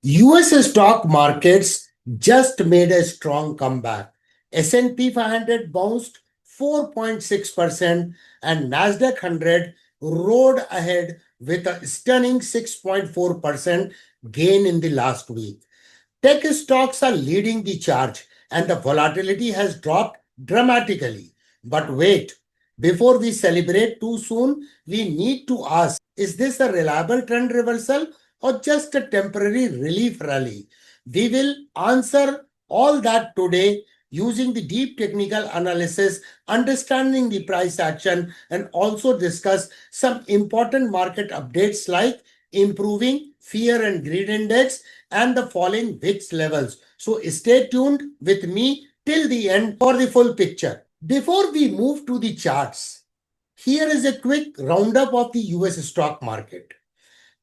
US stock markets just made a strong comeback. S&P 500 bounced 4.6% and Nasdaq 100 rode ahead with a stunning 6.4% gain in the last week. Tech stocks are leading the charge and the volatility has dropped dramatically. But wait, before we celebrate too soon, we need to ask, is this a reliable trend reversal or just a temporary relief rally? We will answer all that today using the deep technical analysis, understanding the price action, and also discuss some important market updates like improving fear and greed index and the falling VIX levels. So stay tuned with me till the end for the full picture. Before we move to the charts, here is a quick roundup of the US stock market.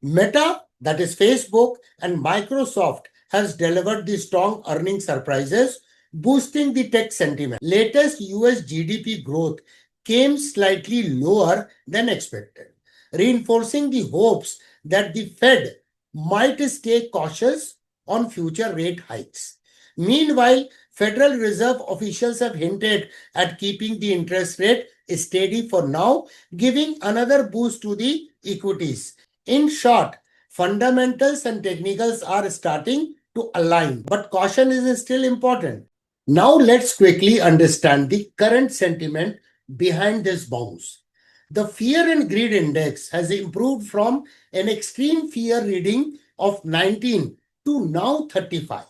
Meta, that is Facebook, and Microsoft has delivered the strong earning surprises, boosting the tech sentiment. Latest US GDP growth came slightly lower than expected, reinforcing the hopes that the Fed might stay cautious on future rate hikes. Meanwhile, Federal Reserve officials have hinted at keeping the interest rate steady for now, giving another boost to the equities. In short, fundamentals and technicals are starting to align, but caution is still important. Now let's quickly understand the current sentiment behind this bounce. The fear and greed index has improved from an extreme fear reading of 19 to now 35.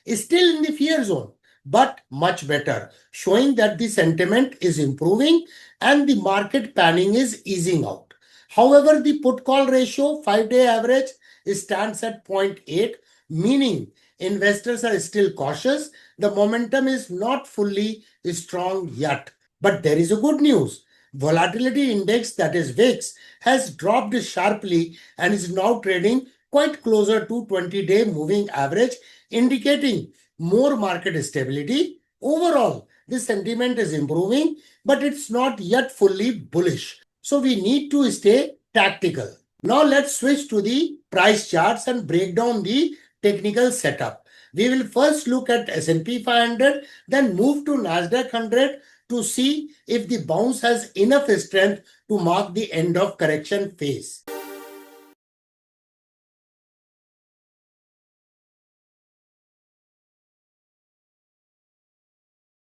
It's still in the fear zone, but much better, showing that the sentiment is improving and the market panic is easing out. However, the put call ratio 5-day average stands at 0.8, meaning investors are still cautious. The momentum is not fully strong yet. But there is a good news. Volatility index, that is VIX, has dropped sharply and is now trading quite closer to 20-day moving average, indicating more market stability. Overall, the sentiment is improving, but it's not yet fully bullish. So we need to stay tactical. Now let's switch to the price charts and break down the technical setup. We will first look at S&P 500, then move to Nasdaq 100 to see if the bounce has enough strength to mark the end of correction phase.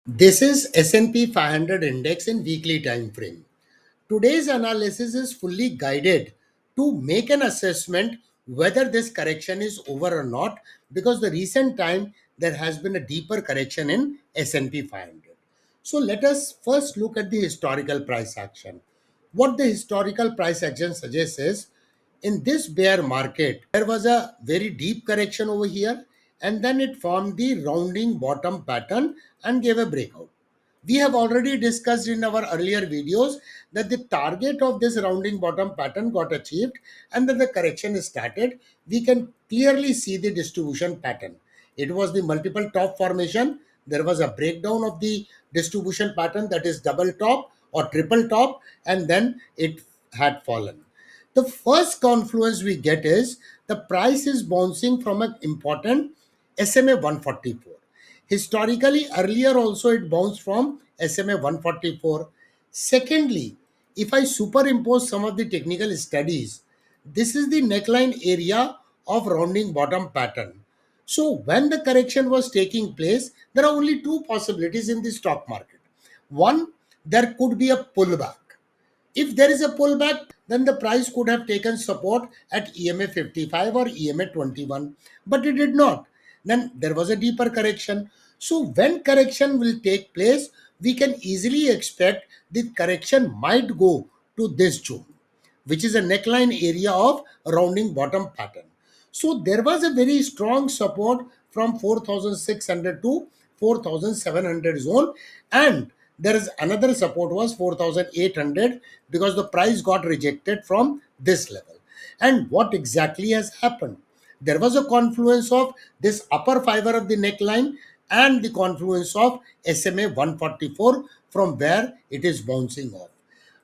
This is S&P 500 index in weekly time frame. Today's analysis is fully guided to make an assessment whether this correction is over or not, because the recent time there has been a deeper correction in S&P 500. So let us first look at the historical price action. What the historical price action suggests is, in this bear market, there was a very deep correction over here, and then it formed the rounding bottom pattern and gave a breakout. We have already discussed in our earlier videos that the target of this rounding bottom pattern got achieved and then the correction started. We can clearly see the distribution pattern. It was the multiple top formation. There was a breakdown of the distribution pattern, that is double top or triple top, and then it had fallen. The first confluence we get is the price is bouncing from an important SMA 144. Historically, earlier also it bounced from SMA 144. Secondly, if I superimpose some of the technical studies, this is the neckline area of rounding bottom pattern. So when the correction was taking place, there are only two possibilities in the stock market. One, there could be a pullback. If there is a pullback, then the price could have taken support at EMA 55 or EMA 21, but it did not. Then there was a deeper correction. So when correction will take place, we can easily expect the correction might go to this zone, which is a neckline area of rounding bottom pattern. So there was a very strong support from 4,600 to 4,700 zone, and there is another support was 4,800 because the price got rejected from this level. And what exactly has happened? There was a confluence of this upper fiber of the neckline and the confluence of SMA 144 from where it is bouncing off.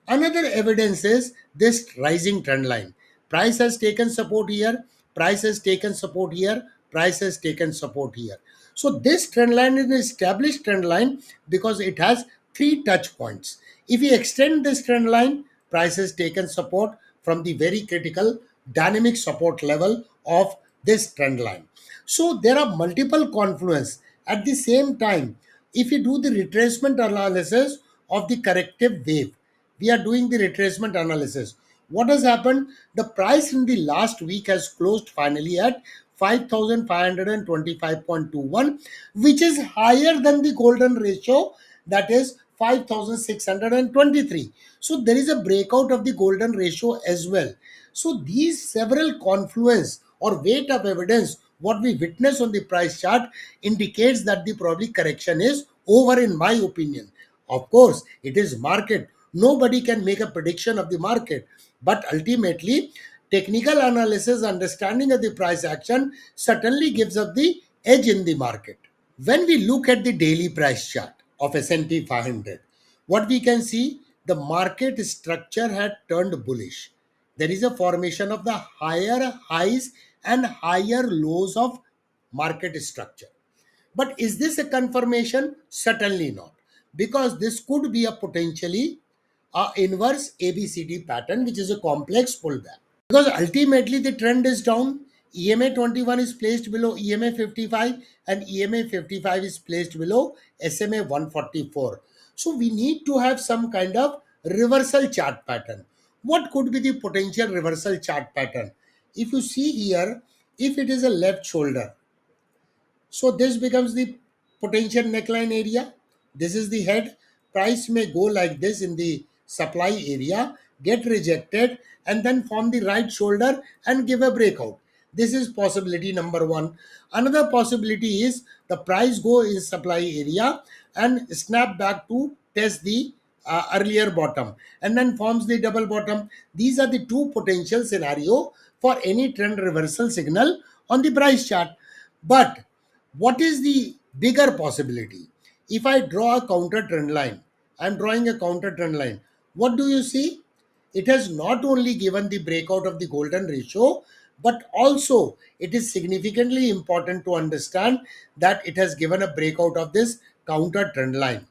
Another evidence is this rising trend line. Price has taken support here, price has taken support here, price has taken support here. So this trend line is an established trend line because it has three touch points. If we extend this trend line, price has taken support from the very critical dynamic support level of this trend line. So there are multiple confluence. At the same time, if you do the retracement analysis of the corrective wave, we are doing the retracement analysis. What has happened? The price in the last week has closed finally at 5525.21, which is higher than the golden ratio, that is 5623. So there is a breakout of the golden ratio as well. So these several confluence or weight of evidence what we witness on the price chart indicates that the probably correction is over, in my opinion. Of course, it is market. Nobody can make a prediction of the market. But ultimately, technical analysis, understanding of the price action certainly gives us the edge in the market. When we look at the daily price chart of S&P 500, what we can see, the market structure had turned bullish. There is a formation of the higher highs and higher lows of market structure. But is this a confirmation? Certainly not, because this could be a potentially inverse ABCD pattern, which is a complex pullback. Because ultimately the trend is down. EMA 21 is placed below EMA 55 and EMA 55 is placed below SMA 144. So we need to have some kind of reversal chart pattern. What could be the potential reversal chart pattern? If you see here, if it is a left shoulder, so this becomes the potential neckline area. This is the head. Price may go like this in the supply area, get rejected, and then form the right shoulder and give a breakout. This is possibility number one. Another possibility is the price go in supply area and snap back to test the earlier bottom and then forms the double bottom. These are the two potential scenario for any trend reversal signal on the price chart. But what is the bigger possibility? If I draw a counter trend line, I'm drawing a counter trend line. What do you see? It has not only given the breakout of the golden ratio, but also it is significantly important to understand that it has given a breakout of this counter trend line,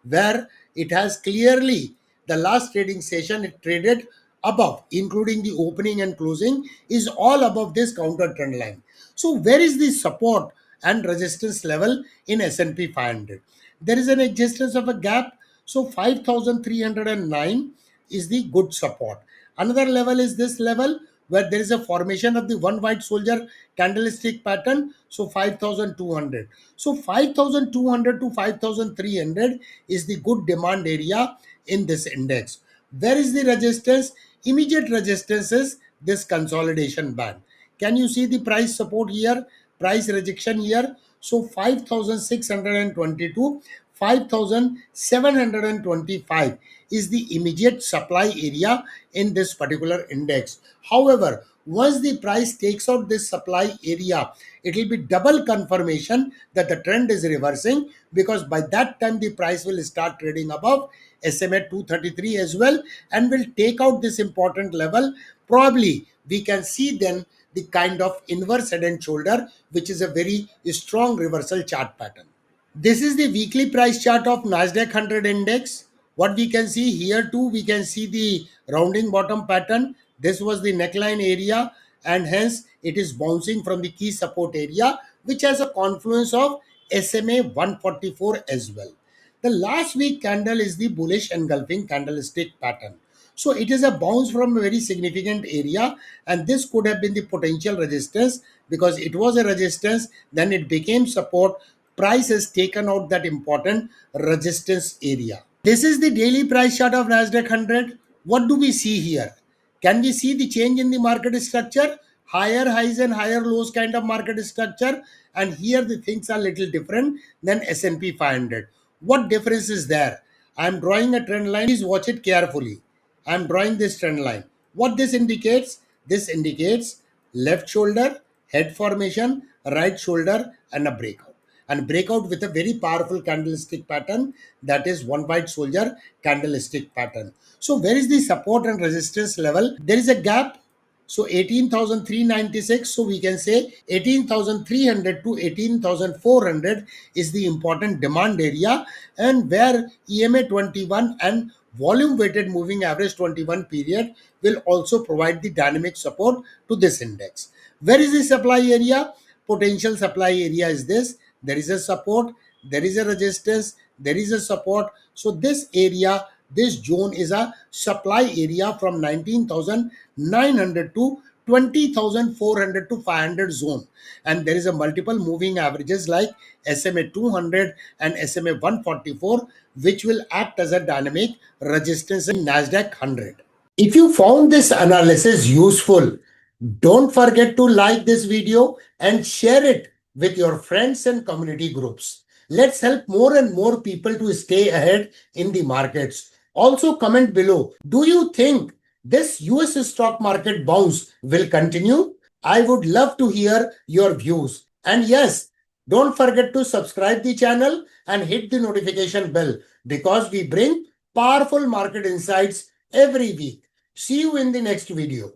where it has clearly, the last trading session it traded above, including the opening and closing, is all above this counter trend line. So where is the support and resistance level in S&P 500? There is an existence of a gap. So 5309 is the good support. Another level is this level where there is a formation of the one white soldier candlestick pattern. So 5200. So 5200 to 5300 is the good demand area in this index. Where is the resistance? Immediate resistance is this consolidation band. Can you see the price support here? Price rejection here. So 5622, 5725 is the immediate supply area in this particular index. However, once the price takes out this supply area, it will be double confirmation that the trend is reversing, because by that time the price will start trading above SMA 233 as well and will take out this important level. Probably we can see then the kind of inverse head and shoulder, which is a very strong reversal chart pattern. This is the weekly price chart of Nasdaq 100 index. What we can see here too, we can see the rounding bottom pattern. This was the neckline area and hence it is bouncing from the key support area, which has a confluence of SMA 144 as well. The last week candle is the bullish engulfing candlestick pattern. So it is a bounce from a very significant area, and this could have been the potential resistance because it was a resistance, then it became support. Price has taken out that important resistance area. This is the daily price chart of Nasdaq 100. What do we see here? Can we see the change in the market structure? Higher highs and higher lows kind of market structure, and here the things are little different than S&P 500. What difference is there? I am drawing a trend line. Please watch it carefully. I am drawing this trend line. What this indicates? This indicates left shoulder, head formation, right shoulder, and a breakout. And breakout with a very powerful candlestick pattern, that is one white soldier candlestick pattern. So where is the support and resistance level? There is a gap. So 18,396. So we can say 18,300 to 18,400 is the important demand area, and where EMA 21 and volume weighted moving average 21 period will also provide the dynamic support to this index. Where is the supply area? Potential supply area is this. There is a support, there is a resistance, there is a support. So this area, this zone is a supply area from 19,900 to 20,400 to 500 zone, and there is a multiple moving averages like SMA 200 and SMA 144, which will act as a dynamic resistance in Nasdaq 100. If you found this analysis useful, don't forget to like this video and share it with your friends and community groups. Let's help more and more people to stay ahead in the markets. Also, comment below, do you think this US stock market bounce will continue? I would love to hear your views. And yes, don't forget to subscribe the channel and hit the notification bell, because we bring powerful market insights every week. See you in the next video.